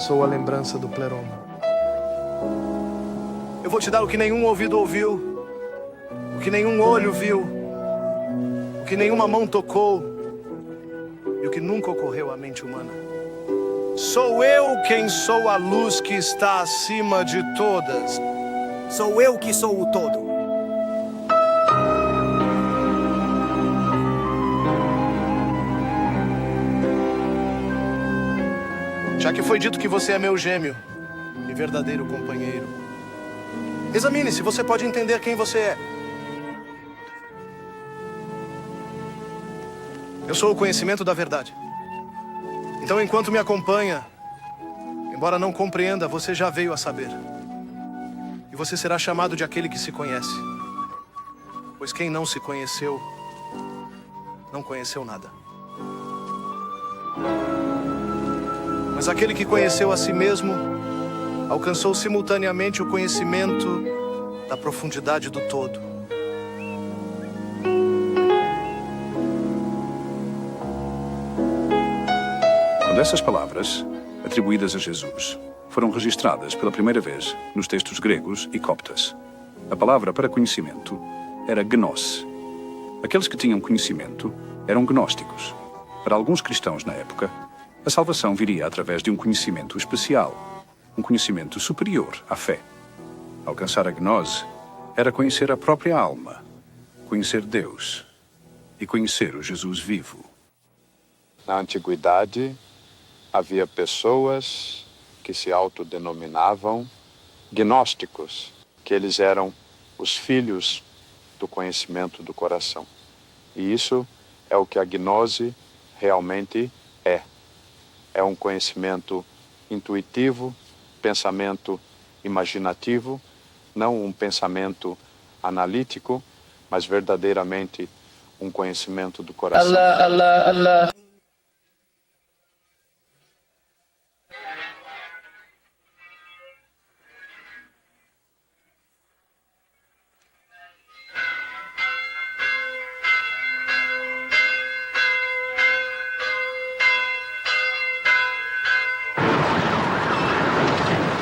Sou a lembrança do pleroma. Eu vou te dar o que nenhum ouvido ouviu, o que nenhum olho viu, o que nenhuma mão tocou e o que nunca ocorreu à mente humana. Sou eu quem sou a luz que está acima de todas. Sou eu que sou o todo. Já que foi dito que você é meu gêmeo e verdadeiro companheiro, examine se você pode entender quem você é. Eu sou o conhecimento da verdade. Então, enquanto me acompanha, embora não compreenda, você já veio a saber. E você será chamado de aquele que se conhece. Pois quem não se conheceu, não conheceu nada. Mas aquele que conheceu a si mesmo, alcançou simultaneamente o conhecimento da profundidade do todo. Quando essas palavras, atribuídas a Jesus, foram registradas pela primeira vez nos textos gregos e coptas, a palavra para conhecimento era gnos. Aqueles que tinham conhecimento eram gnósticos. Para alguns cristãos na época, a salvação viria através de um conhecimento especial, um conhecimento superior à fé. Alcançar a gnose era conhecer a própria alma, conhecer Deus e conhecer o Jesus vivo. Na antiguidade, havia pessoas que se autodenominavam gnósticos, que eles eram os filhos do conhecimento do coração. E isso é o que a gnose realmente é. É um conhecimento intuitivo, pensamento imaginativo, não um pensamento analítico, mas verdadeiramente um conhecimento do coração. Allah, Allah, Allah.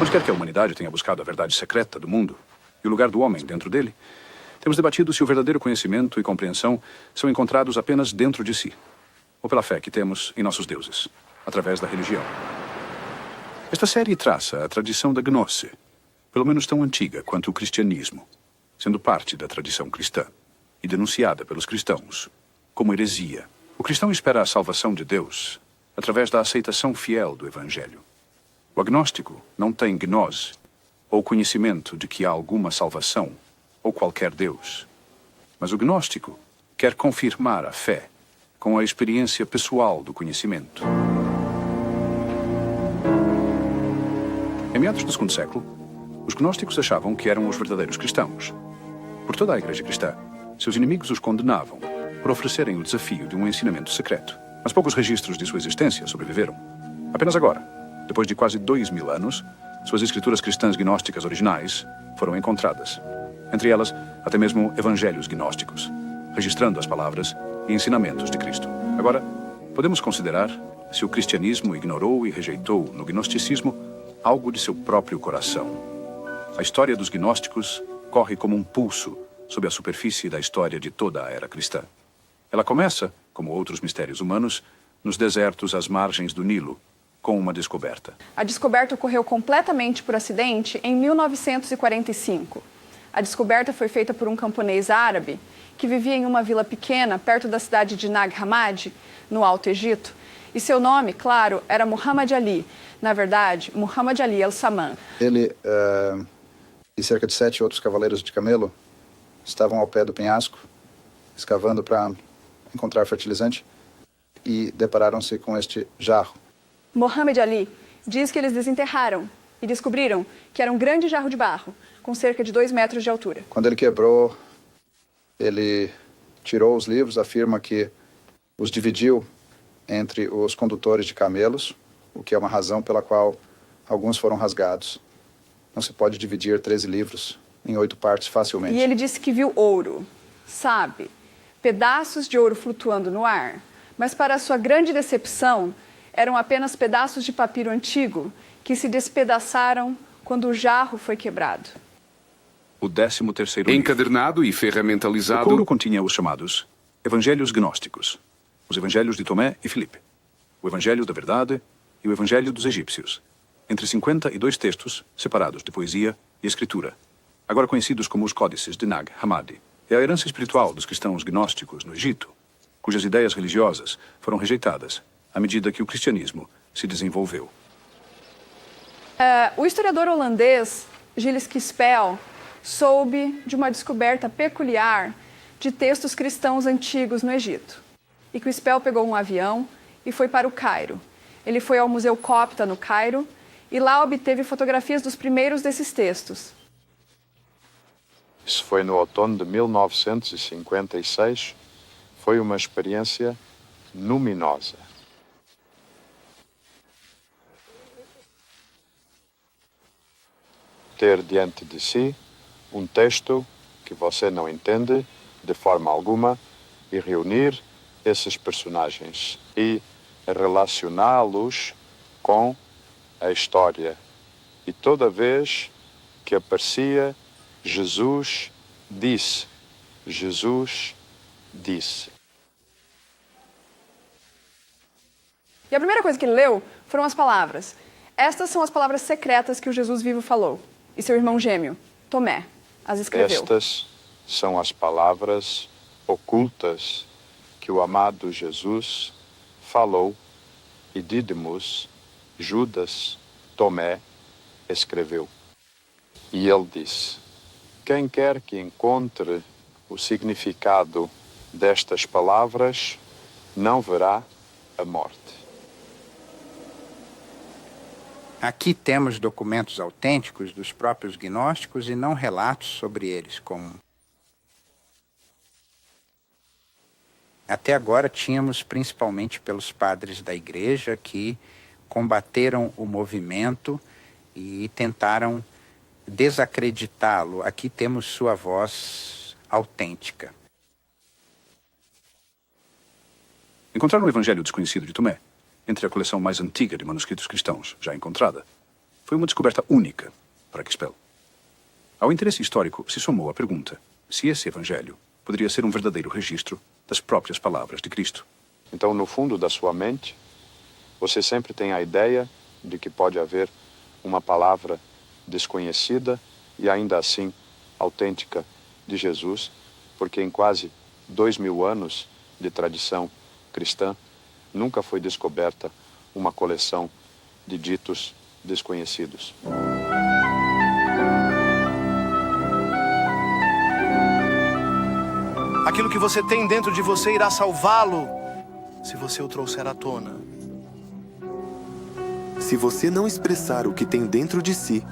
Onde quer que a humanidade tenha buscado a verdade secreta do mundo e o lugar do homem dentro dele, temos debatido se o verdadeiro conhecimento e compreensão são encontrados apenas dentro de si, ou pela fé que temos em nossos deuses, através da religião. Esta série traça a tradição da gnose, pelo menos tão antiga quanto o cristianismo, sendo parte da tradição cristã e denunciada pelos cristãos como heresia. O cristão espera a salvação de Deus através da aceitação fiel do Evangelho. O agnóstico não tem gnose, ou conhecimento de que há alguma salvação, ou qualquer Deus. Mas o gnóstico quer confirmar a fé com a experiência pessoal do conhecimento. Em meados do segundo século, os gnósticos achavam que eram os verdadeiros cristãos. Por toda a igreja cristã, seus inimigos os condenavam por oferecerem o desafio de um ensinamento secreto. Mas poucos registros de sua existência sobreviveram. Apenas agora, depois de quase 2000 anos, suas escrituras cristãs gnósticas originais foram encontradas. Entre elas, até mesmo evangelhos gnósticos, registrando as palavras e ensinamentos de Cristo. Agora, podemos considerar se o cristianismo ignorou e rejeitou no gnosticismo algo de seu próprio coração. A história dos gnósticos corre como um pulso sob a superfície da história de toda a era cristã. Ela começa, como outros mistérios humanos, nos desertos às margens do Nilo, com uma descoberta. A descoberta ocorreu completamente por acidente em 1945. A descoberta foi feita por um camponês árabe que vivia em uma vila pequena perto da cidade de Nag Hammadi, no Alto Egito, e seu nome, claro, era Muhammad Ali. Na verdade, Muhammad Ali al-Samman. Ele e cerca de 7 outros cavaleiros de camelo estavam ao pé do penhasco, escavando para encontrar fertilizante, e depararam-se com este jarro. Muhammad Ali diz que eles desenterraram e descobriram que era um grande jarro de barro, com cerca de 2 metros de altura. Quando ele quebrou, ele tirou os livros, afirma que os dividiu entre os condutores de camelos, o que é uma razão pela qual alguns foram rasgados. Não se pode dividir 13 livros em 8 partes facilmente. E ele disse que viu ouro, sabe? Pedaços de ouro flutuando no ar. Mas para sua grande decepção, eram apenas pedaços de papiro antigo que se despedaçaram quando o jarro foi quebrado. O 13º livro. Encadernado e O ferramentalizado, couro continha os chamados Evangelhos Gnósticos, os Evangelhos de Tomé e Filipe, o Evangelho da Verdade e o Evangelho dos Egípcios, entre 52 textos separados de poesia e escritura, agora conhecidos como os Códices de Nag Hammadi. É a herança espiritual dos cristãos gnósticos no Egito, cujas ideias religiosas foram rejeitadas à medida que o cristianismo se desenvolveu. O historiador holandês Gilles Kispel soube de uma descoberta peculiar de textos cristãos antigos no Egito. E Kispel pegou um avião e foi para o Cairo. Ele foi ao Museu Copta, no Cairo, e lá obteve fotografias dos primeiros desses textos. Isso foi no outono de 1956. Foi uma experiência luminosa. Ter diante de si um texto que você não entende de forma alguma e reunir esses personagens e relacioná-los com a história. E toda vez que aparecia, Jesus disse, Jesus disse. E a primeira coisa que ele leu foram as palavras. Estas são as palavras secretas que o Jesus vivo falou. E seu irmão gêmeo, Tomé, as escreveu. Estas são as palavras ocultas que o amado Jesus falou e Dídimos, Judas, Tomé, escreveu. E ele disse: quem quer que encontre o significado destas palavras não verá a morte. Aqui temos documentos autênticos dos próprios gnósticos e não relatos sobre eles, como... Até agora tínhamos principalmente pelos padres da igreja que combateram o movimento e tentaram desacreditá-lo. Aqui temos sua voz autêntica. Encontrar um evangelho desconhecido de Tomé, entre a coleção mais antiga de manuscritos cristãos já encontrada, foi uma descoberta única para Kispel. Ao interesse histórico se somou a pergunta se esse evangelho poderia ser um verdadeiro registro das próprias palavras de Cristo. Então, no fundo da sua mente, você sempre tem a ideia de que pode haver uma palavra desconhecida e ainda assim autêntica de Jesus, porque em quase 2000 anos de tradição cristã, nunca foi descoberta uma coleção de ditos desconhecidos. Aquilo que você tem dentro de você irá salvá-lo se você o trouxer à tona. Se você não expressar o que tem dentro de si,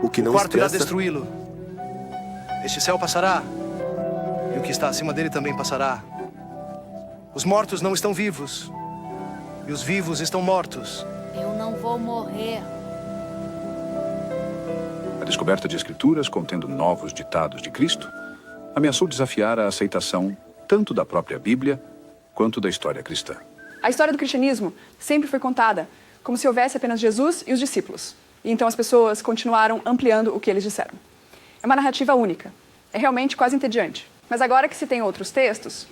o que não O quarto irá expressa... destruí-lo. Este céu passará, e o que está acima dele também passará. Os mortos não estão vivos, e os vivos estão mortos. Eu não vou morrer. A descoberta de escrituras contendo novos ditados de Cristo ameaçou desafiar a aceitação tanto da própria Bíblia quanto da história cristã. A história do cristianismo sempre foi contada como se houvesse apenas Jesus e os discípulos. E então as pessoas continuaram ampliando o que eles disseram. É uma narrativa única. É realmente quase entediante. Mas agora que se tem outros textos,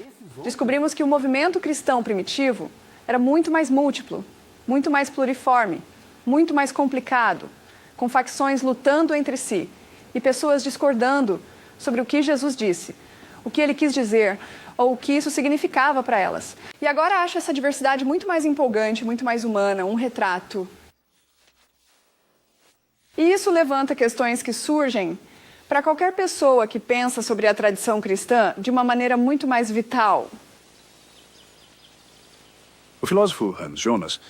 descobrimos que o movimento cristão primitivo era muito mais múltiplo, muito mais pluriforme, muito mais complicado, com facções lutando entre si e pessoas discordando sobre o que Jesus disse, o que ele quis dizer ou o que isso significava para elas. E agora acho essa diversidade muito mais empolgante, muito mais humana, um retrato. E isso levanta questões que surgem para qualquer pessoa que pensa sobre a tradição cristã de uma maneira muito mais vital. O filósofo Hans Jonas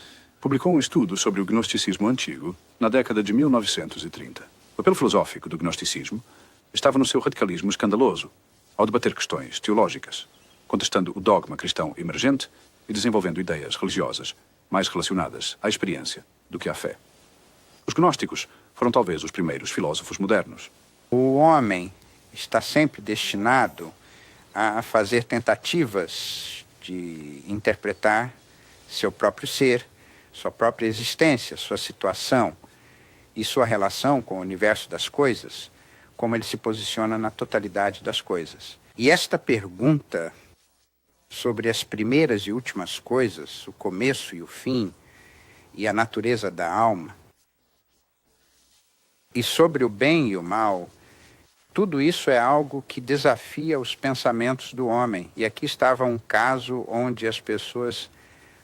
publicou um estudo sobre o gnosticismo antigo na década de 1930. O apelo filosófico do gnosticismo estava no seu radicalismo escandaloso, ao debater questões teológicas, contestando o dogma cristão emergente e desenvolvendo ideias religiosas mais relacionadas à experiência do que à fé. Os gnósticos foram talvez os primeiros filósofos modernos. O homem está sempre destinado a fazer tentativas de interpretar seu próprio ser, sua própria existência, sua situação, e sua relação com o universo das coisas, como ele se posiciona na totalidade das coisas. E esta pergunta sobre as primeiras e últimas coisas, o começo e o fim, e a natureza da alma, e sobre o bem e o mal, tudo isso é algo que desafia os pensamentos do homem. E aqui estava um caso onde as pessoas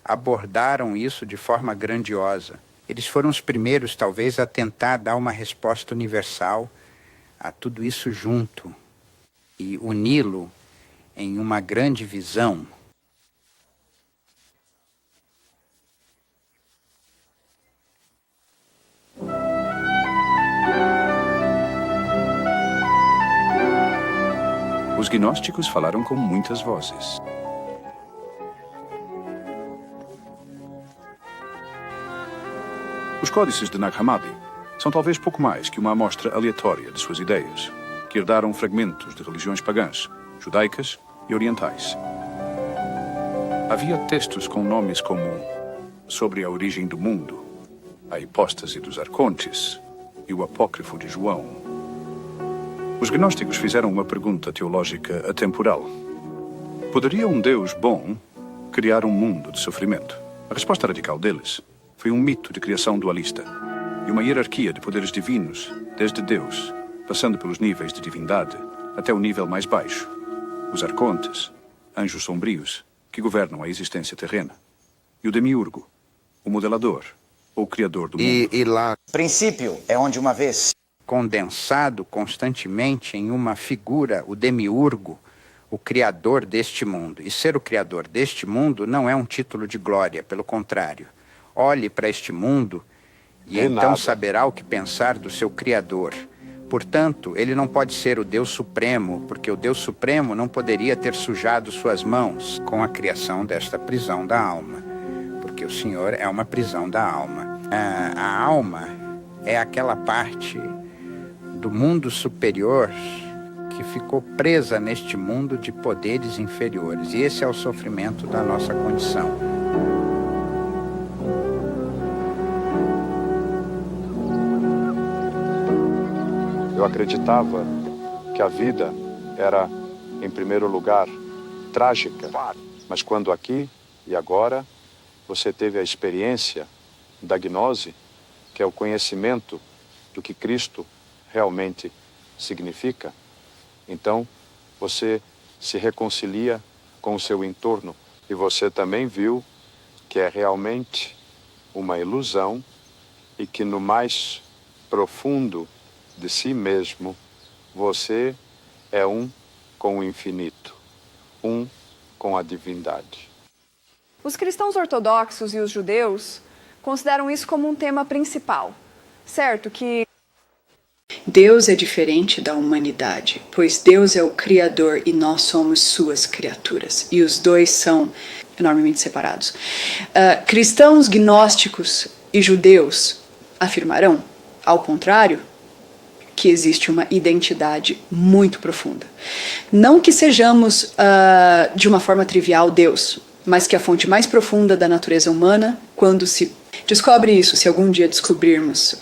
abordaram isso de forma grandiosa. Eles foram os primeiros, talvez, a tentar dar uma resposta universal a tudo isso junto e uni-lo em uma grande visão. Os gnósticos falaram com muitas vozes. Os códices de Nag Hammadi são talvez pouco mais que uma amostra aleatória de suas ideias, que herdaram fragmentos de religiões pagãs, judaicas e orientais. Havia textos com nomes como Sobre a Origem do Mundo, A Hipóstase dos Arcontes e o Apócrifo de João. Os gnósticos fizeram uma pergunta teológica atemporal. Poderia um Deus bom criar um mundo de sofrimento? A resposta radical deles foi um mito de criação dualista e uma hierarquia de poderes divinos, desde Deus, passando pelos níveis de divindade, até o nível mais baixo, os arcontes, anjos sombrios, que governam a existência terrena, e o demiurgo, o modelador, ou criador do mundo. E lá, Princípio é onde uma vez. condensado constantemente em uma figura, o demiurgo, o criador deste mundo. E ser o criador deste mundo não é um título de glória, pelo contrário. Olhe para este mundo e então saberá o que pensar do seu criador. Portanto, ele não pode ser o Deus Supremo, porque o Deus Supremo não poderia ter sujado suas mãos com a criação desta prisão da alma, porque o Senhor é uma prisão da alma. A alma é aquela parte do mundo superior que ficou presa neste mundo de poderes inferiores. E esse é o sofrimento da nossa condição. Eu acreditava que a vida era, em primeiro lugar, trágica. Mas quando aqui e agora você teve a experiência da gnose, que é o conhecimento do que Cristo realmente significa, então você se reconcilia com o seu entorno e você também viu que é realmente uma ilusão e que no mais profundo de si mesmo, você é um com o infinito, um com a divindade. Os cristãos ortodoxos e os judeus consideram isso como um tema principal, certo? Que Deus é diferente da humanidade, pois Deus é o Criador e nós somos suas criaturas, e os dois são enormemente separados. Cristãos gnósticos e judeus afirmarão, ao contrário, que existe uma identidade muito profunda. Não que sejamos, de uma forma trivial, Deus, mas que a fonte mais profunda da natureza humana, quando se descobre isso, se algum dia descobrirmos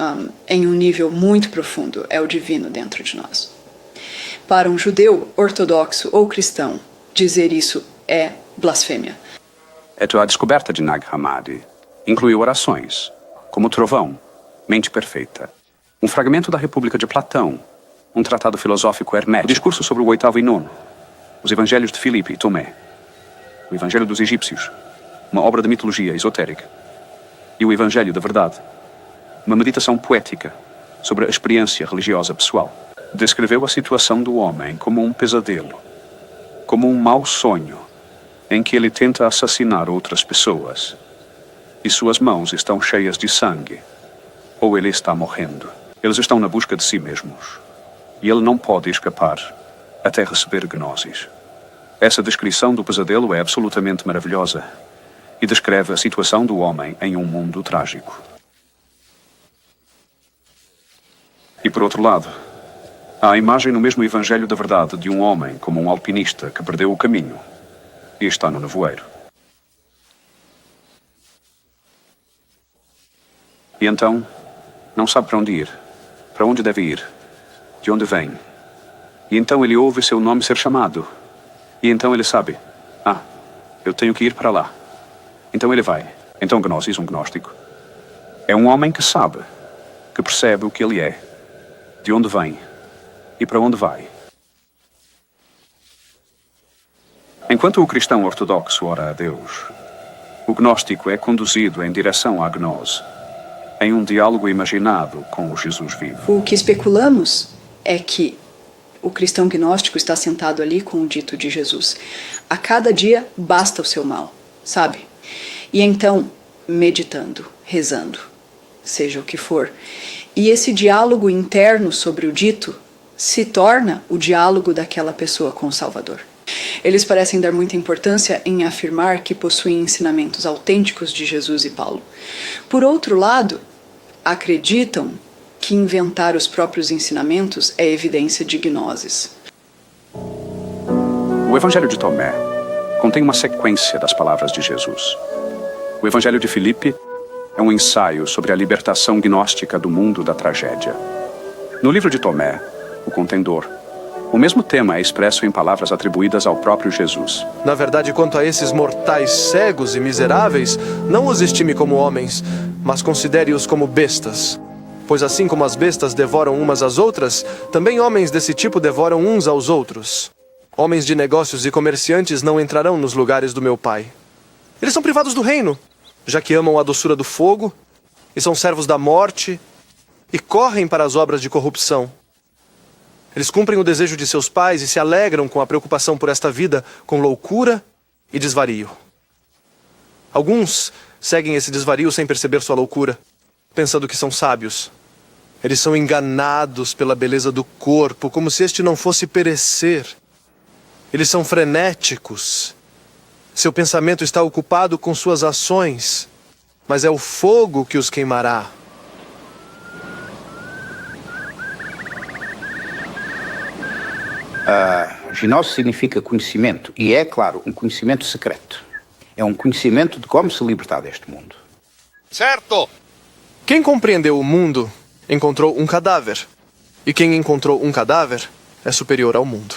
em um nível muito profundo, é o divino dentro de nós. Para um judeu ortodoxo ou cristão, dizer isso é blasfêmia. A descoberta de Nag Hammadi incluiu orações, como o Trovão, Mente Perfeita, um fragmento da República de Platão, um tratado filosófico hermético, o discurso sobre o oitavo e nono, os evangelhos de Filipe e Tomé, o evangelho dos egípcios, uma obra de mitologia esotérica, e o evangelho da verdade, uma meditação poética sobre a experiência religiosa pessoal. Descreveu a situação do homem como um pesadelo, como um mau sonho, em que ele tenta assassinar outras pessoas, e suas mãos estão cheias de sangue, ou ele está morrendo. Eles estão na busca de si mesmos, e ele não pode escapar até receber gnosis. Essa descrição do pesadelo é absolutamente maravilhosa e descreve a situação do homem em um mundo trágico. E por outro lado, há a imagem no mesmo Evangelho da Verdade de um homem como um alpinista que perdeu o caminho e está no nevoeiro. E então, não sabe para onde ir, para onde deve ir, de onde vem. E então ele ouve seu nome ser chamado. E então ele sabe, eu tenho que ir para lá. Então ele vai. Então gnosis, um gnóstico, é um homem que sabe, que percebe o que ele é, de onde vem e para onde vai. Enquanto o cristão ortodoxo ora a Deus, o gnóstico é conduzido em direção à gnose, em um diálogo imaginado com o Jesus vivo. O que especulamos é que o cristão gnóstico está sentado ali com o dito de Jesus. A cada dia basta o seu mal, sabe? E então, meditando, rezando, seja o que for. E esse diálogo interno sobre o dito se torna o diálogo daquela pessoa com o Salvador. Eles parecem dar muita importância em afirmar que possuem ensinamentos autênticos de Jesus e Paulo. Por outro lado, acreditam que inventar os próprios ensinamentos é evidência de gnoses. O Evangelho de Tomé contém uma sequência das palavras de Jesus. O Evangelho de Filipe é um ensaio sobre a libertação gnóstica do mundo da tragédia. No livro de Tomé, o Contendor, o mesmo tema é expresso em palavras atribuídas ao próprio Jesus. Na verdade, quanto a esses mortais cegos e miseráveis, não os estime como homens, mas considere-os como bestas. Pois assim como as bestas devoram umas às outras, também homens desse tipo devoram uns aos outros. Homens de negócios e comerciantes não entrarão nos lugares do meu Pai. Eles são privados do reino, já que amam a doçura do fogo, e são servos da morte, e correm para as obras de corrupção. Eles cumprem o desejo de seus pais e se alegram com a preocupação por esta vida, com loucura e desvario. Alguns seguem esse desvario sem perceber sua loucura, pensando que são sábios. Eles são enganados pela beleza do corpo, como se este não fosse perecer. Eles são frenéticos. Seu pensamento está ocupado com suas ações, mas é o fogo que os queimará. Gnose significa conhecimento, e é, claro, um conhecimento secreto. É um conhecimento de como se libertar deste mundo. Certo! Quem compreendeu o mundo encontrou um cadáver, e quem encontrou um cadáver é superior ao mundo.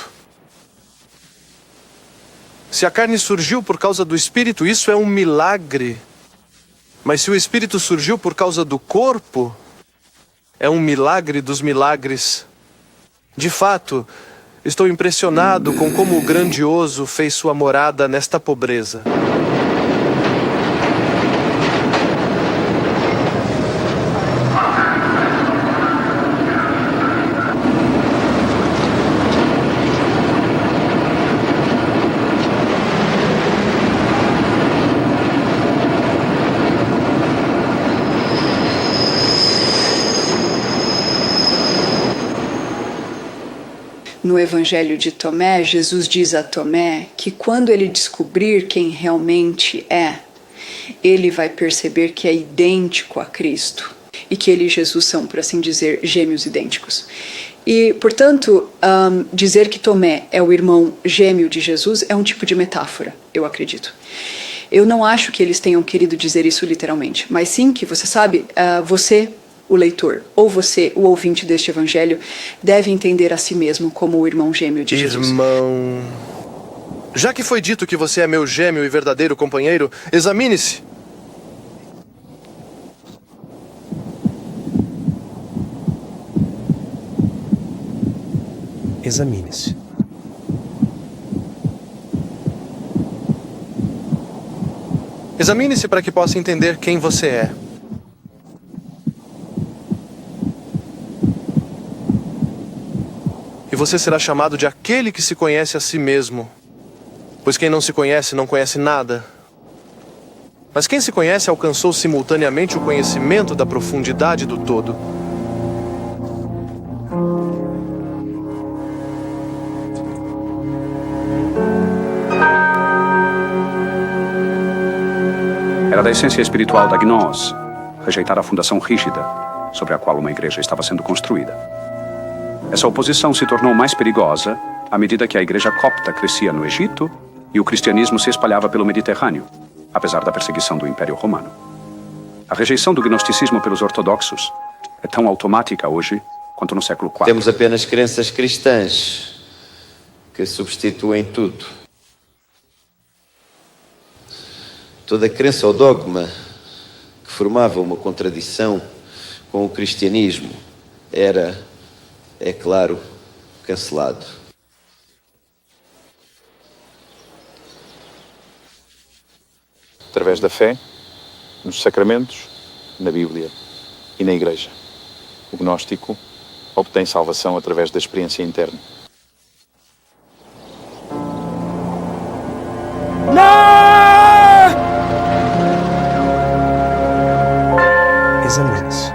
Se a carne surgiu por causa do espírito, isso é um milagre. Mas se o espírito surgiu por causa do corpo, é um milagre dos milagres. De fato, estou impressionado com como o grandioso fez sua morada nesta pobreza. No Evangelho de Tomé, Jesus diz a Tomé que quando ele descobrir quem realmente é, ele vai perceber que é idêntico a Cristo e que ele e Jesus são, por assim dizer, gêmeos idênticos. E, portanto, dizer que Tomé é o irmão gêmeo de Jesus é um tipo de metáfora, eu acredito. Eu não acho que eles tenham querido dizer isso literalmente, mas sim que, você sabe, você, o leitor, ou você, o ouvinte deste evangelho, deve entender a si mesmo como o irmão gêmeo de Jesus. Irmão, já que foi dito que você é meu gêmeo e verdadeiro companheiro, examine-se. Examine-se. Examine-se para que possa entender quem você é. E você será chamado de aquele que se conhece a si mesmo. Pois quem não se conhece não conhece nada. Mas quem se conhece alcançou simultaneamente o conhecimento da profundidade do todo. Era da essência espiritual da gnose rejeitar a fundação rígida sobre a qual uma igreja estava sendo construída. Essa oposição se tornou mais perigosa à medida que a igreja copta crescia no Egito e o cristianismo se espalhava pelo Mediterrâneo, apesar da perseguição do Império Romano. A rejeição do gnosticismo pelos ortodoxos é tão automática hoje quanto no século IV. Temos apenas crenças cristãs que substituem tudo. Toda crença ou dogma que formava uma contradição com o cristianismo era, é claro, cancelado. Através da fé, nos sacramentos, na Bíblia e na Igreja. O gnóstico obtém salvação através da experiência interna. Examine-se.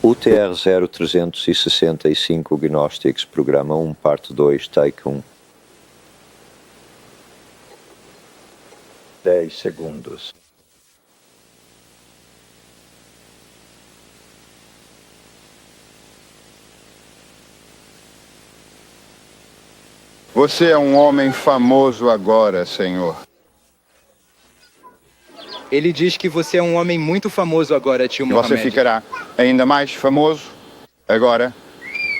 UTR 0365 Gnostics, Programa 1, Parte 2, Take 1. 10 segundos. Você é um homem famoso agora, Senhor. Ele diz que você é um homem muito famoso agora, tio Mohamed. Você ficará ainda mais famoso agora,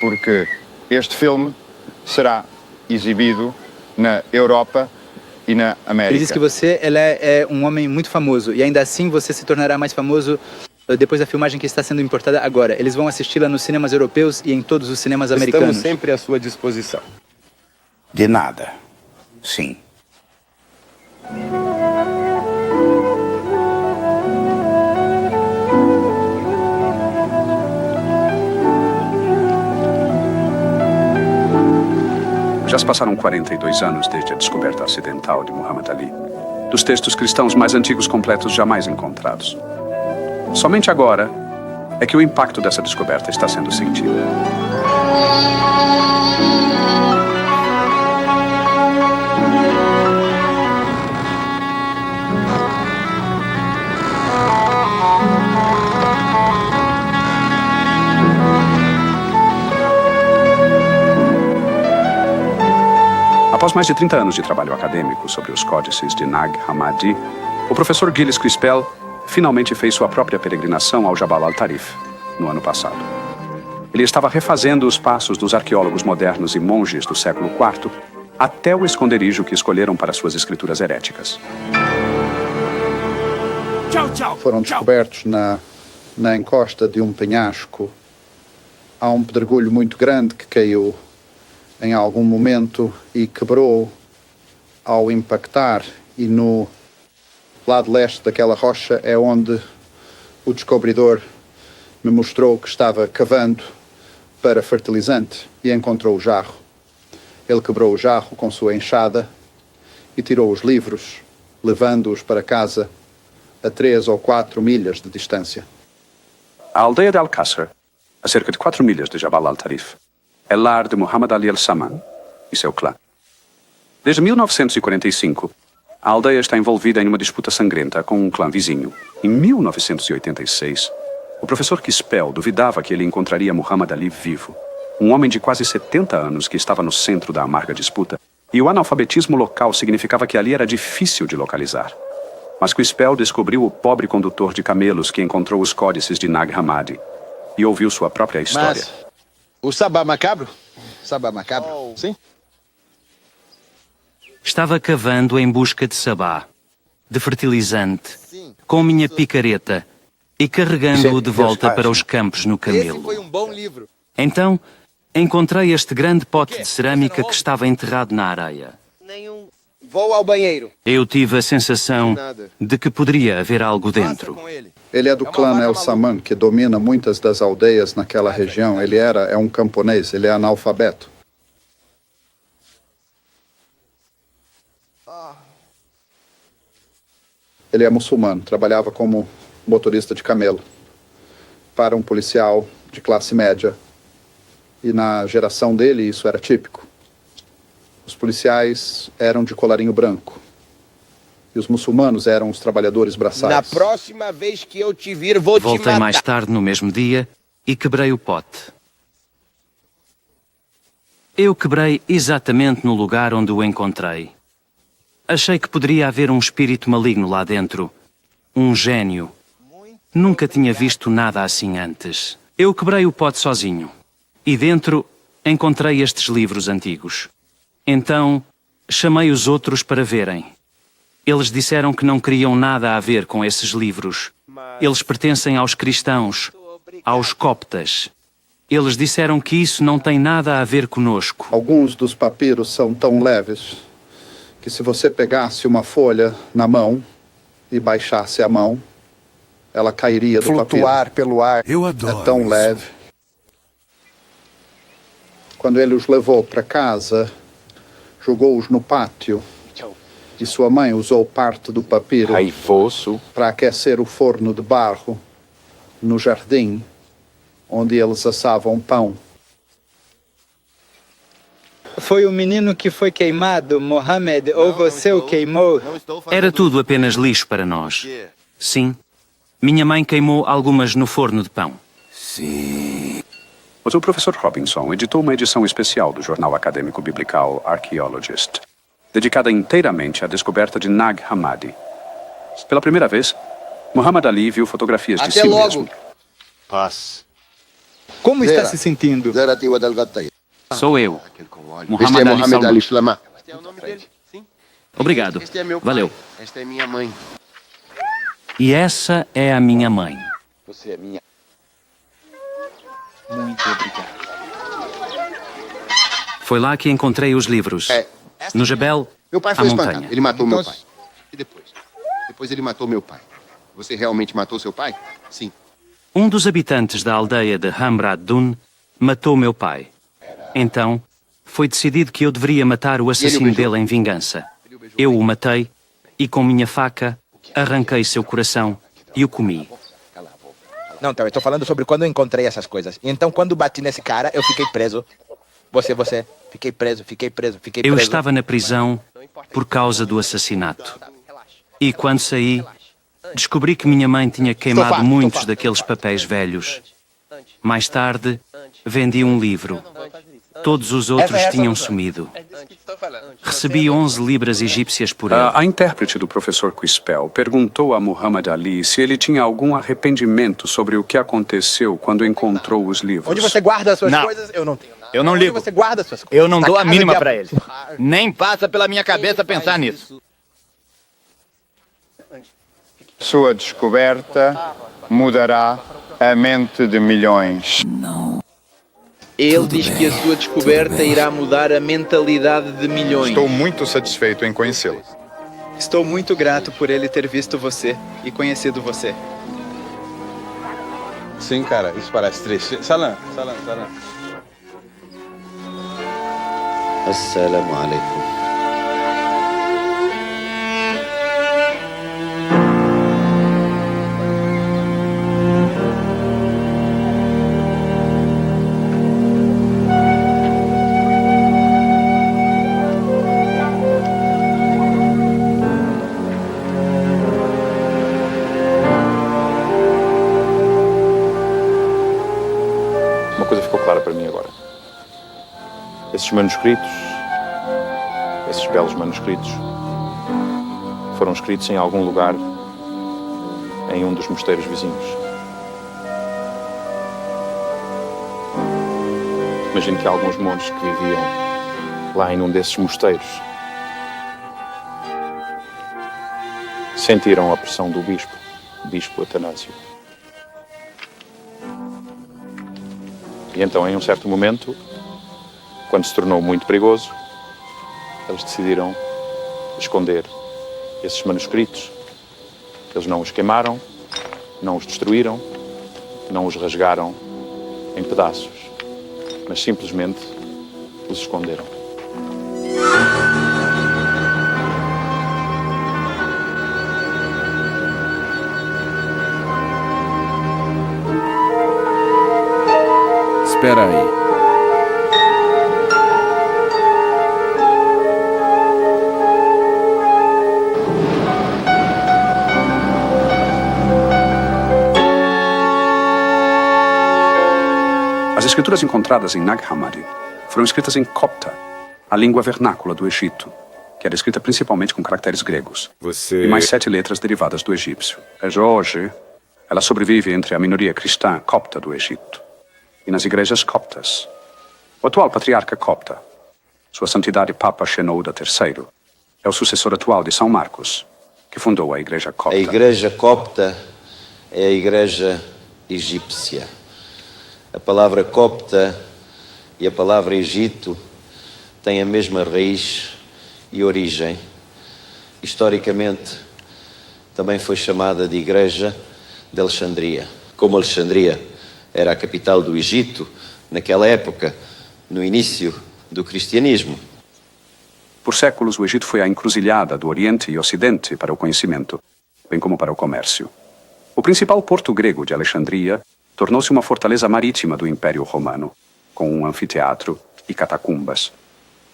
porque este filme será exibido na Europa e na América. Ele diz que você é um homem muito famoso e ainda assim você se tornará mais famoso depois da filmagem que está sendo importada agora. Eles vão assisti-la nos cinemas europeus e em todos os cinemas americanos. Estamos sempre à sua disposição. De nada. Sim. Já se passaram 42 anos desde a descoberta acidental de Muhammad Ali, dos textos cristãos mais antigos completos jamais encontrados. Somente agora é que o impacto dessa descoberta está sendo sentido. Após mais de 30 anos de trabalho acadêmico sobre os códices de Nag Hammadi, o professor Gilles Crispel finalmente fez sua própria peregrinação ao Jabal al-Tarif, no ano passado. Ele estava refazendo os passos dos arqueólogos modernos e monges do século IV até o esconderijo que escolheram para suas escrituras heréticas. Foram descobertos na encosta de um penhasco. Há um pedregulho muito grande que caiu em algum momento e quebrou ao impactar, e no lado leste daquela rocha é onde o descobridor me mostrou que estava cavando para fertilizante e encontrou o jarro. Ele quebrou o jarro com sua enxada e tirou os livros, levando-os para casa a 3 ou 4 milhas de distância. A aldeia de Al-Qasr, a cerca de 4 milhas de Jabal al-Tarif, é lar de Muhammad Ali al-Saman e seu clã. Desde 1945, a aldeia está envolvida em uma disputa sangrenta com um clã vizinho. Em 1986, o professor Crispel duvidava que ele encontraria Muhammad Ali vivo, um homem de quase 70 anos que estava no centro da amarga disputa, e o analfabetismo local significava que ali era difícil de localizar. Mas Crispel descobriu o pobre condutor de camelos que encontrou os códices de Nag Hammadi e ouviu sua própria história. Mas o Sabá Macabro? Sabá Macabro? Sim? Estava cavando em busca de sabá, de fertilizante, com minha picareta e carregando-o de volta para os campos no camelo. Esse foi um bom livro. Então, encontrei este grande pote de cerâmica que estava enterrado na areia. Vou ao banheiro. Eu tive a sensação de que poderia haver algo dentro. Ele é do clã El Saman, que domina muitas das aldeias naquela região. Ele é um camponês, ele é analfabeto. Ele é muçulmano, trabalhava como motorista de camelo para um policial de classe média E na geração dele isso era típico. Os policiais eram de colarinho branco. E os muçulmanos eram os trabalhadores braçais. Na próxima vez que eu te vir, vou te Voltei matar. mais tarde no mesmo dia e quebrei o pote. Eu quebrei exatamente no lugar onde o encontrei. Achei que poderia haver um espírito maligno lá dentro. Um gênio. Nunca tinha visto nada assim antes. Eu quebrei o pote sozinho. E dentro encontrei estes livros antigos. Então chamei os outros para verem. Eles disseram que não queriam nada a ver com esses livros. Eles pertencem aos cristãos, aos coptas. Eles disseram que isso não tem nada a ver conosco. Alguns dos papiros são tão leves que se você pegasse uma folha na mão e baixasse a mão, ela cairia do papiro. Flutuar pelo ar. Eu adoro. É tão leve. Quando ele os levou para casa, jogou-os no pátio. E sua mãe usou parte do papiro para aquecer o forno de barro no jardim, onde eles assavam pão. Foi o menino que foi queimado, Mohammed, ou você o queimou? Era tudo apenas lixo para nós. Sim. Minha mãe queimou algumas no forno de pão. Sim. Mas o professor Robinson editou uma edição especial do jornal acadêmico biblical Archaeologist, dedicada inteiramente à descoberta de Nag Hammadi. Pela primeira vez, Muhammad Ali viu fotografias de si mesmo. Paz. Como está se sentindo? Sou eu, Este é Muhammad Ali Mohamed Ali Salman. Salman. Este é o nome dele, sim. Obrigado. Este é meu pai. Valeu. Esta é minha mãe. E essa é a minha mãe. Você é minha. Muito obrigado. Foi lá que encontrei os livros. No Jebel, Meu pai à foi montanha. espancado. Ele matou meu pai. E depois? Depois ele matou meu pai. Você realmente matou seu pai? Sim. Um dos habitantes da aldeia de Hamra Dun matou meu pai. Então, foi decidido que eu deveria matar o assassino dele em vingança. Eu o matei e, com minha faca, arranquei seu coração e o comi. Não, então, eu estou falando sobre quando eu encontrei essas coisas. E então, quando bati nesse cara, eu fiquei preso. Você. Fiquei preso. Eu estava na prisão por causa do assassinato. E quando saí, descobri que minha mãe tinha queimado muitos daqueles papéis velhos. Mais tarde, vendi um livro. Todos os outros tinham sumido. Recebi 11 libras egípcias por ele. A intérprete do professor Quispel perguntou a Muhammad Ali se ele tinha algum arrependimento sobre o que aconteceu quando encontrou os livros. Onde você guarda as suas Não. coisas, eu não tenho nada. Eu não ligo. Onde você guarda as suas coisas? Eu não Na dou a casa mínima de pra ele. Nem passa pela minha cabeça pensar nisso. Sua descoberta mudará a mente de milhões. Ele diz que a sua descoberta irá mudar a mentalidade de milhões. Estou muito satisfeito em conhecê-lo. Estou muito grato por ele ter visto você e conhecido você. Sim, cara, isso parece triste. Salam. Assalamu alaikum. Uma coisa ficou clara para mim agora. Esses manuscritos, esses belos manuscritos, foram escritos em algum lugar em um dos mosteiros vizinhos. Imagino que há alguns monges que viviam lá em um desses mosteiros sentiram a pressão do bispo Atanásio. E então, em um certo momento, quando se tornou muito perigoso, eles decidiram esconder esses manuscritos. Eles não os queimaram, não os destruíram, não os rasgaram em pedaços, mas simplesmente os esconderam. Espera aí. As escrituras encontradas em Nag Hammadi foram escritas em copta, a língua vernácula do Egito, que era escrita principalmente com caracteres gregos, e mais 7 letras derivadas do egípcio. Hoje, ela sobrevive entre a minoria cristã copta do Egito e nas igrejas coptas. O atual patriarca copta, Sua Santidade Papa Shenouda III, é o sucessor atual de São Marcos, que fundou a Igreja Copta. A Igreja Copta é a Igreja egípcia. A palavra copta e a palavra Egito têm a mesma raiz e origem. Historicamente, também foi chamada de Igreja de Alexandria. Como Alexandria era a capital do Egito, naquela época, no início do cristianismo. Por séculos, o Egito foi a encruzilhada do Oriente e Ocidente para o conhecimento, bem como para o comércio. O principal porto grego de Alexandria tornou-se uma fortaleza marítima do Império Romano, com um anfiteatro e catacumbas.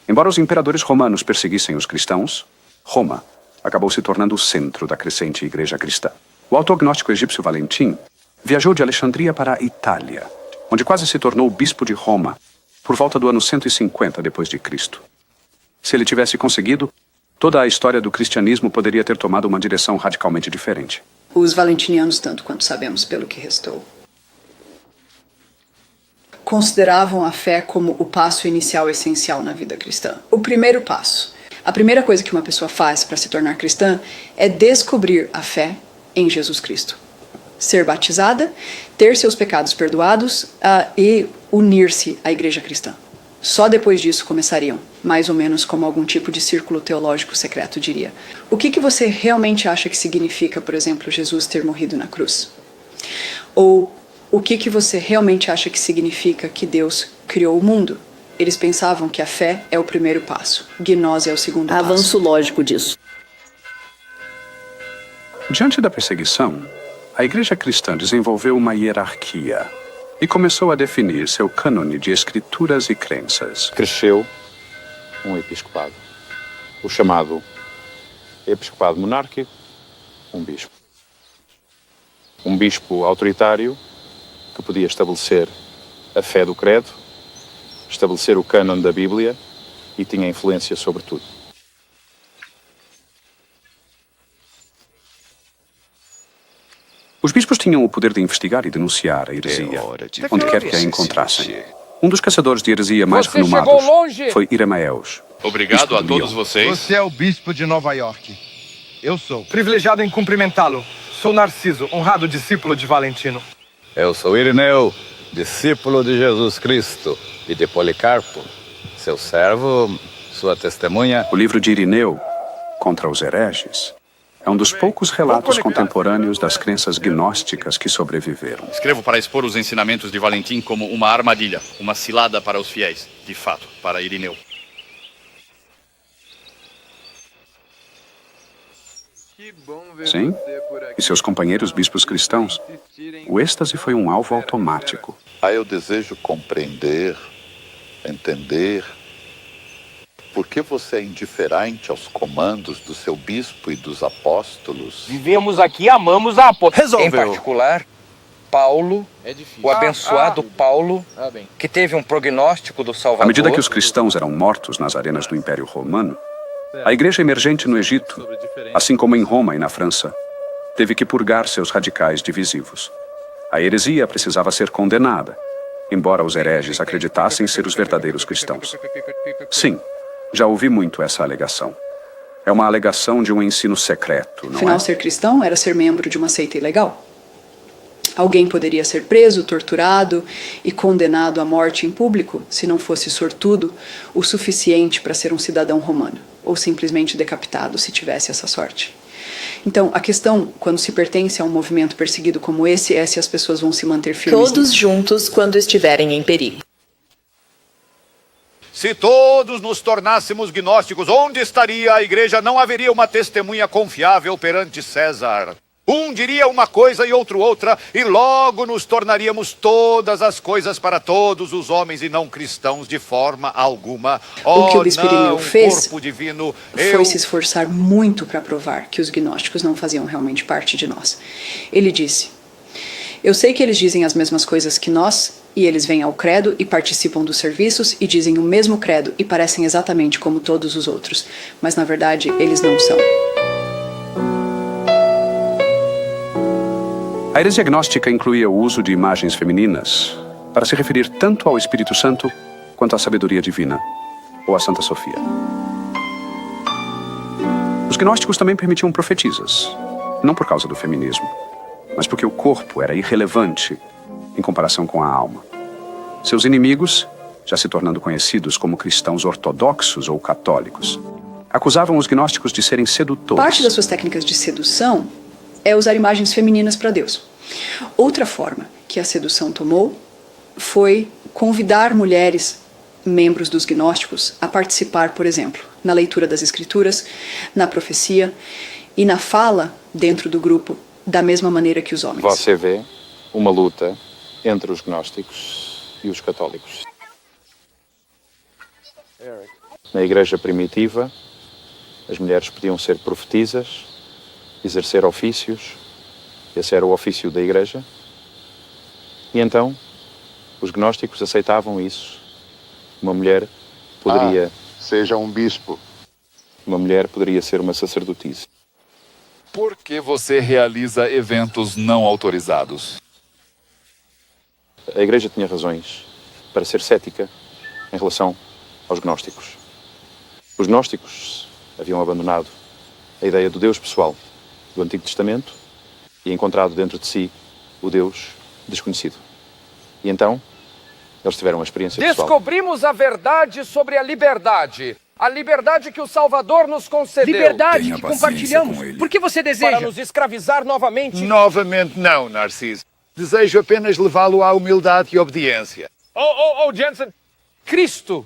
Embora os imperadores romanos perseguissem os cristãos, Roma acabou se tornando o centro da crescente igreja cristã. O autor gnóstico egípcio Valentim viajou de Alexandria para a Itália, onde quase se tornou bispo de Roma, por volta do ano 150 d.C. Se ele tivesse conseguido, toda a história do cristianismo poderia ter tomado uma direção radicalmente diferente. Os valentinianos, tanto quanto sabemos pelo que restou, consideravam a fé como o passo inicial essencial na vida cristã. O primeiro passo. A primeira coisa que uma pessoa faz para se tornar cristã é descobrir a fé em Jesus Cristo. Ser batizada, ter seus pecados perdoados e unir-se à igreja cristã. Só depois disso começariam, mais ou menos como algum tipo de círculo teológico secreto diria. O que você realmente acha que significa, por exemplo, Jesus ter morrido na cruz? Ou o que você realmente acha que significa que Deus criou o mundo? Eles pensavam que a fé é o primeiro passo, gnose é o segundo passo. Avanço lógico disso. Diante da perseguição, a igreja cristã desenvolveu uma hierarquia e começou a definir seu cânone de escrituras e crenças. Cresceu um episcopado, o chamado episcopado monárquico, um bispo. Um bispo autoritário que podia estabelecer a fé do credo, estabelecer o cânone da Bíblia e tinha influência sobre tudo. Os bispos tinham o poder de investigar e denunciar a heresia, onde quer que a encontrassem. Um dos caçadores de heresia mais renomados foi Iremaeus. Obrigado a todos vocês. Você é o bispo de Nova York. Eu sou. Privilegiado em cumprimentá-lo. Sou Narciso, honrado discípulo de Valentino. Eu sou Irineu, discípulo de Jesus Cristo e de Policarpo, seu servo, sua testemunha. O livro de Irineu, Contra os Hereges, é um dos poucos relatos contemporâneos das crenças gnósticas que sobreviveram. Escrevo para expor os ensinamentos de Valentim como uma armadilha, uma cilada para os fiéis, de fato, para Irineu. Sim, e seus companheiros bispos cristãos, o êxtase foi um alvo automático. Eu desejo compreender, entender, por que você é indiferente aos comandos do seu bispo e dos apóstolos? Vivemos aqui e amamos a apóstolo. Resolveu. Em particular, Paulo, o abençoado Paulo, que teve um prognóstico do Salvador. À medida que os cristãos eram mortos nas arenas do Império Romano, a igreja emergente no Egito, assim como em Roma e na França, teve que purgar seus radicais divisivos. A heresia precisava ser condenada, embora os hereges acreditassem ser os verdadeiros cristãos. Sim, já ouvi muito essa alegação. É uma alegação de um ensino secreto, não é? Afinal, ser cristão era ser membro de uma seita ilegal. Alguém poderia ser preso, torturado e condenado à morte em público se não fosse sortudo o suficiente para ser um cidadão romano, ou simplesmente decapitado se tivesse essa sorte. Então, a questão, quando se pertence a um movimento perseguido como esse, é se as pessoas vão se manter firmes. Todos juntos quando estiverem em perigo. Se todos nos tornássemos gnósticos, onde estaria a igreja? Não haveria uma testemunha confiável perante César. Um diria uma coisa e outro outra, e logo nos tornaríamos todas as coisas para todos os homens e não cristãos de forma alguma. O que o bispo Irineu fez divino, foi se esforçar muito para provar que os gnósticos não faziam realmente parte de nós. Ele disse: eu sei que eles dizem as mesmas coisas que nós, E eles vêm ao credo e participam dos serviços e dizem o mesmo credo e parecem exatamente como todos os outros, mas na verdade eles não são. A heresia gnóstica incluía o uso de imagens femininas para se referir tanto ao Espírito Santo quanto à sabedoria divina, ou à Santa Sofia. Os gnósticos também permitiam profetisas, não por causa do feminismo, mas porque o corpo era irrelevante em comparação com a alma. Seus inimigos, já se tornando conhecidos como cristãos ortodoxos ou católicos, acusavam os gnósticos de serem sedutores. Parte das suas técnicas de sedução é usar imagens femininas para Deus. Outra forma que a sedução tomou foi convidar mulheres, membros dos gnósticos, a participar, por exemplo, na leitura das escrituras, na profecia e na fala dentro do grupo, da mesma maneira que os homens. Você vê uma luta entre os gnósticos e os católicos. Na igreja primitiva, as mulheres podiam ser profetisas, exercer ofícios, esse era o ofício da igreja, e então os gnósticos aceitavam isso. Uma mulher poderia... seja um bispo. Uma mulher poderia ser uma sacerdotisa. Por que você realiza eventos não autorizados? A igreja tinha razões para ser cética em relação aos gnósticos. Os gnósticos haviam abandonado a ideia do Deus pessoal do Antigo Testamento e encontrado dentro de si o Deus desconhecido. E então, eles tiveram uma experiência pessoal. Descobrimos a verdade sobre a liberdade. A liberdade que o Salvador nos concedeu. Liberdade que compartilhamos. Por que você deseja? Para nos escravizar novamente. Novamente não, Narciso. Desejo apenas levá-lo à humildade e obediência. Jensen. Cristo,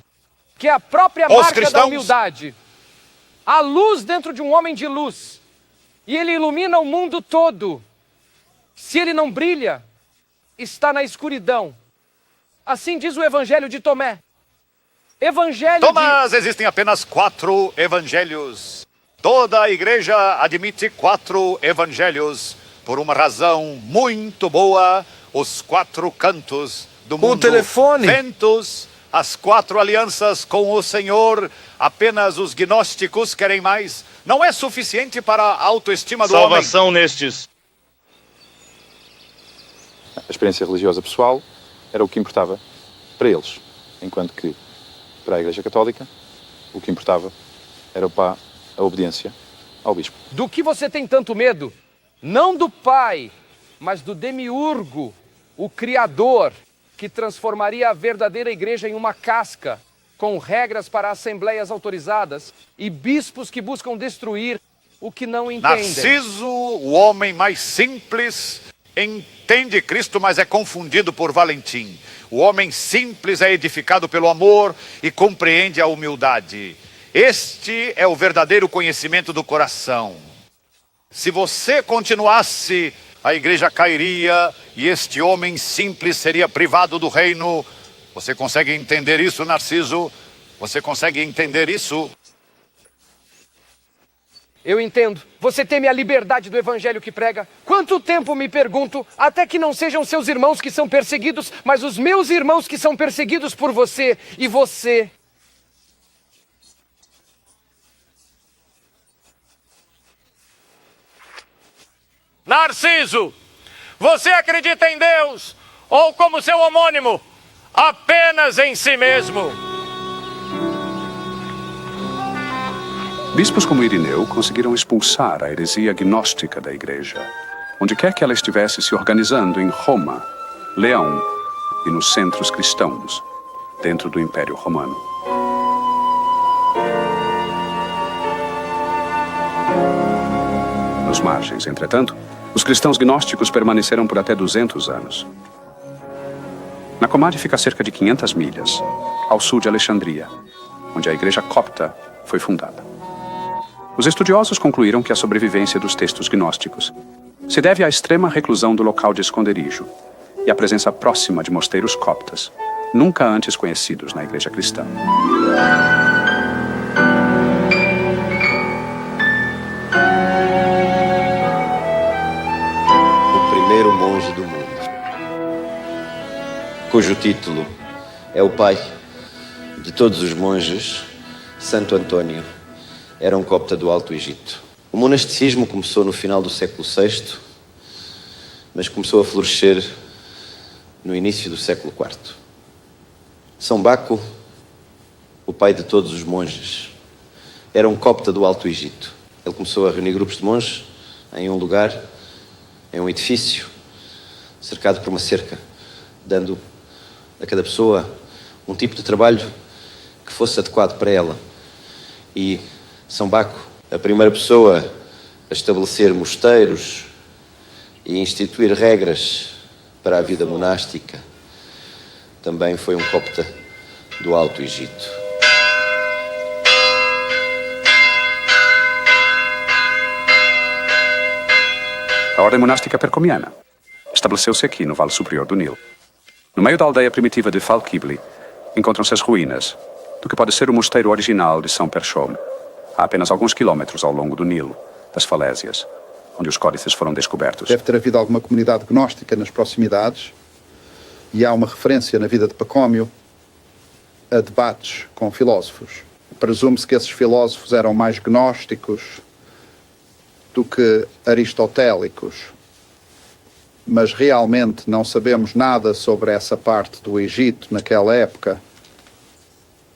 que é a própria marca da humildade. A luz dentro de um homem de luz. E ele ilumina o mundo todo. Se ele não brilha, está na escuridão. Assim diz o Evangelho de Tomé. Mas existem apenas 4 evangelhos. Toda a igreja admite 4 evangelhos. Por uma razão muito boa, os 4 cantos do mundo. O telefone. Ventos, as 4 alianças com o Senhor. Apenas os gnósticos querem mais. Não é suficiente para a autoestima do homem. Salvação nestes. A experiência religiosa pessoal era o que importava para eles, enquanto que para a Igreja Católica o que importava era a obediência ao bispo. Do que você tem tanto medo? Não do Pai, mas do Demiurgo, o Criador, que transformaria a verdadeira igreja em uma casca, com regras para assembleias autorizadas e bispos que buscam destruir o que não entendem. Narciso, o homem mais simples, entende Cristo, mas é confundido por Valentim. O homem simples é edificado pelo amor e compreende a humildade. Este é o verdadeiro conhecimento do coração. Se você continuasse, a igreja cairia e este homem simples seria privado do reino. Você consegue entender isso, Narciso? Você consegue entender isso? Eu entendo. Você teme a liberdade do evangelho que prega. Quanto tempo, me pergunto, até que não sejam seus irmãos que são perseguidos, mas os meus irmãos que são perseguidos por você e você. Narciso, você acredita em Deus ou, como seu homônimo, apenas em si mesmo? Bispos como Irineu conseguiram expulsar a heresia gnóstica da igreja, onde quer que ela estivesse se organizando em Roma, Leão e nos centros cristãos, dentro do Império Romano. Nos margens, entretanto, os cristãos gnósticos permaneceram por até 200 anos. Na Comade fica a cerca de 500 milhas, ao sul de Alexandria, onde a igreja copta foi fundada. Os estudiosos concluíram que a sobrevivência dos textos gnósticos se deve à extrema reclusão do local de esconderijo e à presença próxima de mosteiros coptas, nunca antes conhecidos na igreja cristã. O primeiro monge do mundo. cujo título é o pai de todos os monges, Santo António, era um copta do Alto Egito. O monasticismo começou no final do século VI, mas começou a florescer no início do século IV. São Baco, o pai de todos os monges, era um copta do Alto Egito. Ele começou a reunir grupos de monges em um lugar, em um edifício, cercado por uma cerca, dando a cada pessoa um tipo de trabalho que fosse adequado para ela. E São Baco, a primeira pessoa a estabelecer mosteiros e instituir regras para a vida monástica, também foi um copta do Alto Egito. A ordem monástica percomiana estabeleceu-se aqui no Vale Superior do Nilo. No meio da aldeia primitiva de Falkibli encontram-se as ruínas do que pode ser o mosteiro original de São Perchome, a apenas alguns quilómetros ao longo do Nilo, das falésias, onde os códices foram descobertos. Deve ter havido alguma comunidade gnóstica nas proximidades, e há uma referência na vida de Pacómio a debates com filósofos. Presume-se que esses filósofos eram mais gnósticos do que aristotélicos, mas realmente não sabemos nada sobre essa parte do Egito naquela época,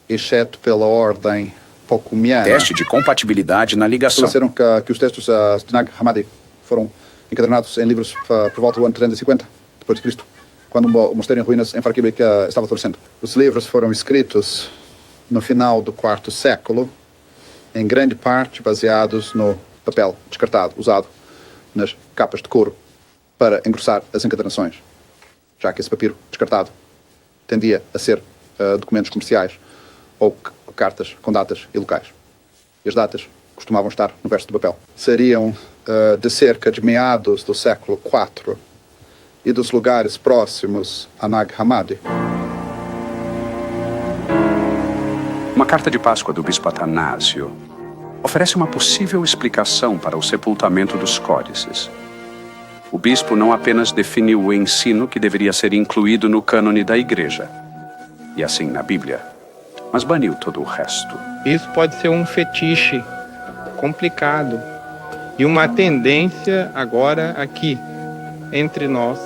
exceto pela ordem Pacomiana. Teste de compatibilidade na ligação. Estabeleceram que os textos de Nag Hammadi foram encadernados em livros por volta do ano 350 depois de Cristo, quando o mosteiro em ruínas em Farquibli estava florescendo. Os livros foram escritos no final do IV século, em grande parte baseados no papel descartado, usado nas capas de couro para engrossar as encadernações, já que esse papiro descartado tendia a ser documentos comerciais ou cartas com datas e locais. E as datas costumavam estar no verso do papel. Seriam de cerca de meados do século IV e dos lugares próximos a Nag Hammadi. Uma carta de Páscoa do bispo Atanásio oferece uma possível explicação para o sepultamento dos códices. O bispo não apenas definiu o ensino que deveria ser incluído no cânone da igreja, e assim na Bíblia, mas baniu todo o resto. Isso pode ser um fetiche complicado e uma tendência agora aqui, entre nós.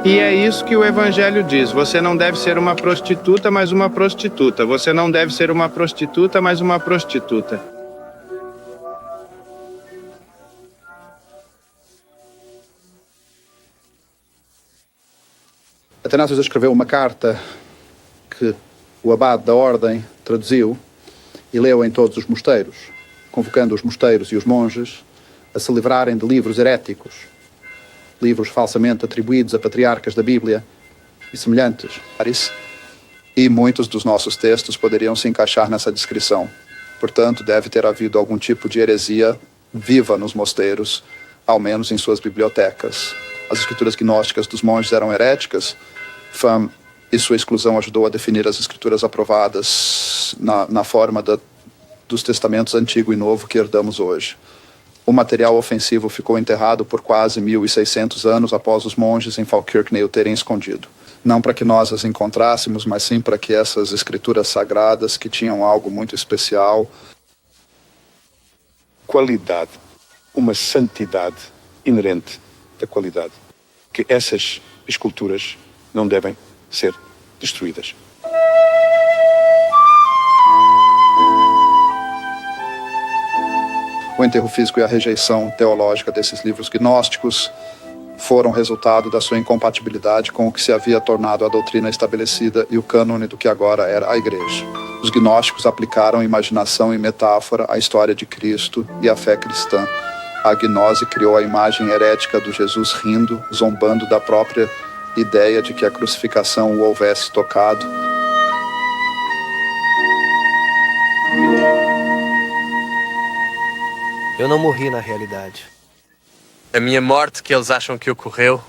E é isso que o Evangelho diz. Você não deve ser uma prostituta, mas uma prostituta. Você não deve ser uma prostituta, mas uma prostituta. Atanásio escreveu uma carta que o abade da ordem traduziu e leu em todos os mosteiros, convocando os mosteiros e os monges a se livrarem de livros heréticos, livros falsamente atribuídos a patriarcas da Bíblia e semelhantes. E muitos dos nossos textos poderiam se encaixar nessa descrição. Portanto, deve ter havido algum tipo de heresia viva nos mosteiros, ao menos em suas bibliotecas. As escrituras gnósticas dos monges eram heréticas. Pham e sua exclusão ajudou a definir as escrituras aprovadas na forma dos testamentos Antigo e Novo que herdamos hoje. O material ofensivo ficou enterrado por quase 1.600 anos após os monges em Falkirkney o terem escondido. Não para que nós as encontrássemos, mas sim para que essas escrituras sagradas, que tinham algo muito especial, qualidade, uma santidade inerente da qualidade, que essas esculturas não devem ser destruídas. O enterro físico e a rejeição teológica desses livros gnósticos foram resultado da sua incompatibilidade com o que se havia tornado a doutrina estabelecida e o cânone do que agora era a Igreja. Os gnósticos aplicaram imaginação e metáfora à história de Cristo e à fé cristã. A gnose criou a imagem herética do Jesus rindo, zombando da própria ideia de que a crucificação o houvesse tocado. Eu não morri na realidade. A minha morte que eles acham que ocorreu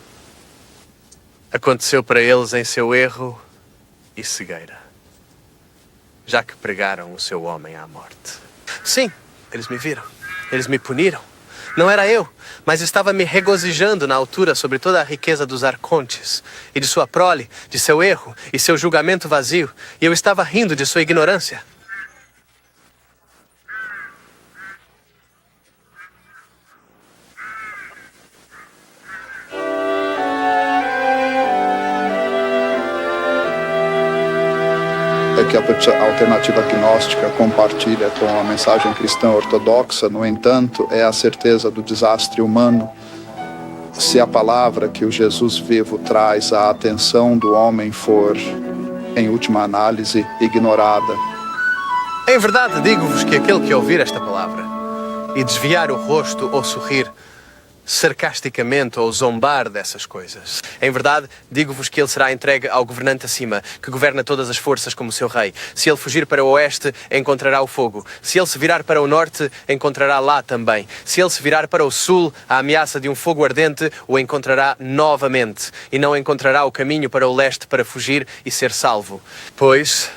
aconteceu para eles em seu erro e cegueira, já que pregaram o seu homem à morte. Sim, eles me viram, eles me puniram, Não era eu, mas estava me regozijando na altura sobre toda a riqueza dos arcontes, e de sua prole, de seu erro e seu julgamento vazio, e eu estava rindo de sua ignorância. É que a alternativa gnóstica compartilha com a mensagem cristã ortodoxa, no entanto, é a certeza do desastre humano. Se a palavra que o Jesus vivo traz à atenção do homem for, em última análise, ignorada. Em verdade, digo-vos que aquele que ouvir esta palavra e desviar o rosto ou sorrir sarcasticamente ou zombar dessas coisas. Em verdade, digo-vos que ele será entregue ao governante acima, que governa todas as forças como seu rei. Se ele fugir para o oeste, encontrará o fogo. Se ele se virar para o norte, encontrará lá também. Se ele se virar para o sul, a ameaça de um fogo ardente o encontrará novamente. E não encontrará o caminho para o leste para fugir e ser salvo. Pois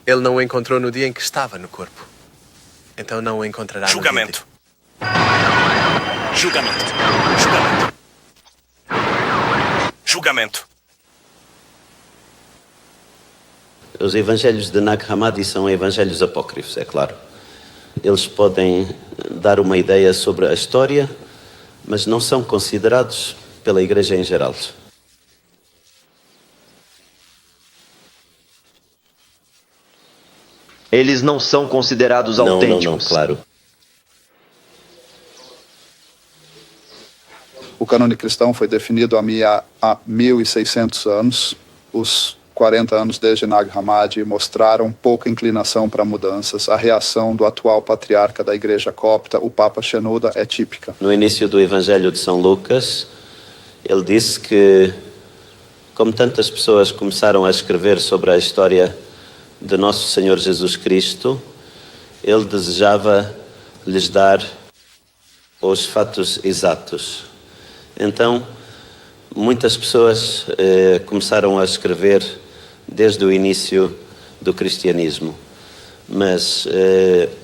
ele não o encontrou no dia em que estava no corpo. Então não o encontrará Julgamento. Julgamento. Julgamento. Os evangelhos de Nag Hammadi são evangelhos apócrifos, é claro. Eles podem dar uma ideia sobre a história, mas não são considerados pela Igreja em geral. Eles não são considerados autênticos. Não, claro. O cânone cristão foi definido há 1.600 anos. Os 40 anos desde Nag Hammadi mostraram pouca inclinação para mudanças. A reação do atual patriarca da Igreja Copta, o Papa Shenouda, é típica. No início do Evangelho de São Lucas, ele disse que, como tantas pessoas começaram a escrever sobre a história de Nosso Senhor Jesus Cristo, ele desejava lhes dar os fatos exatos. Então, muitas pessoas começaram a escrever desde o início do cristianismo. Mas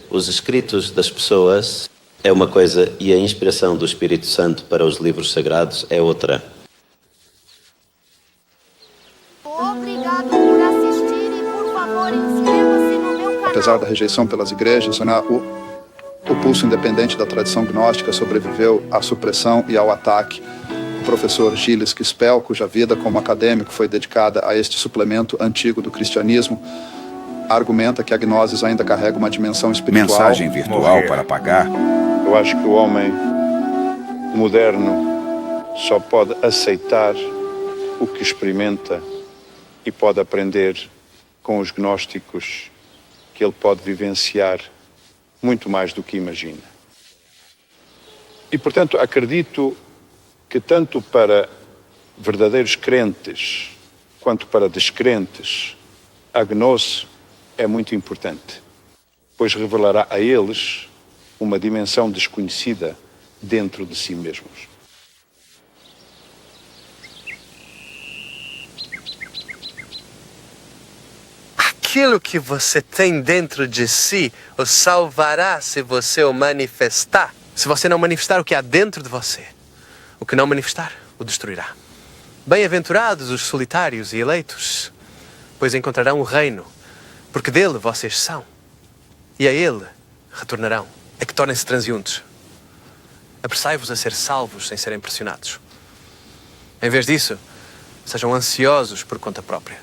os escritos das pessoas é uma coisa e a inspiração do Espírito Santo para os livros sagrados é outra. Obrigado por assistir e, por favor, inscreva-se no meu canal. Apesar da rejeição pelas igrejas, o pulso independente da tradição gnóstica sobreviveu à supressão e ao ataque. O professor Gilles Quispel, cuja vida como acadêmico foi dedicada a este suplemento antigo do cristianismo, argumenta que a gnosis ainda carrega uma dimensão espiritual. Mensagem virtual para pagar. Eu acho que o homem moderno só pode aceitar o que experimenta e pode aprender com os gnósticos que ele pode vivenciar muito mais do que imagina. E, portanto, acredito que tanto para verdadeiros crentes quanto para descrentes, a gnose é muito importante, pois revelará a eles uma dimensão desconhecida dentro de si mesmos. Aquilo que você tem dentro de si o salvará se você o manifestar. Se você não manifestar o que há dentro de você, o que não manifestar o destruirá. Bem-aventurados os solitários e eleitos, pois encontrarão o reino, porque dele vocês são, e a ele retornarão. É que tornem-se transeuntes. Apressai-vos a ser salvos sem serem pressionados. Em vez disso, sejam ansiosos por conta própria.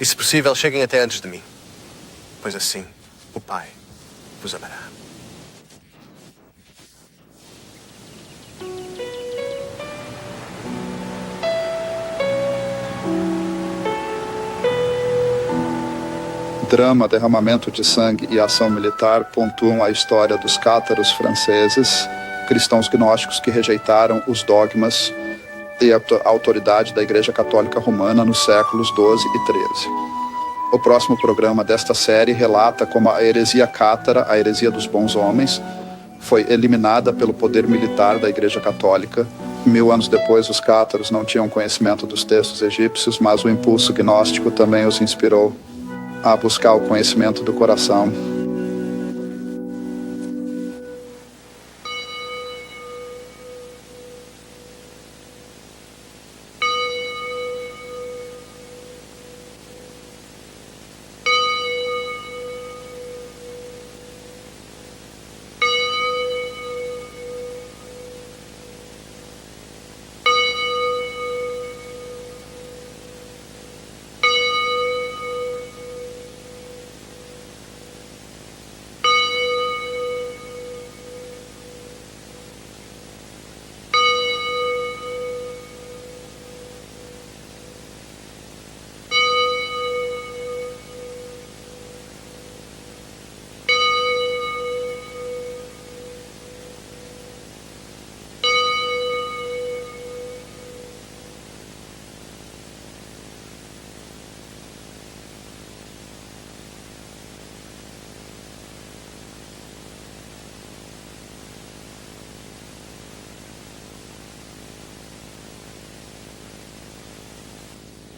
E, se possível, cheguem até antes de mim, pois assim o Pai vos amará. Drama, derramamento de sangue e ação militar pontuam a história dos cátaros franceses, cristãos gnósticos que rejeitaram os dogmas e a autoridade da Igreja Católica Romana nos séculos XII e XIII. O próximo programa desta série relata como a heresia cátara, a heresia dos bons homens, foi eliminada pelo poder militar da Igreja Católica. 1000 anos depois, os cátaros não tinham conhecimento dos textos egípcios, mas o impulso gnóstico também os inspirou a buscar o conhecimento do coração.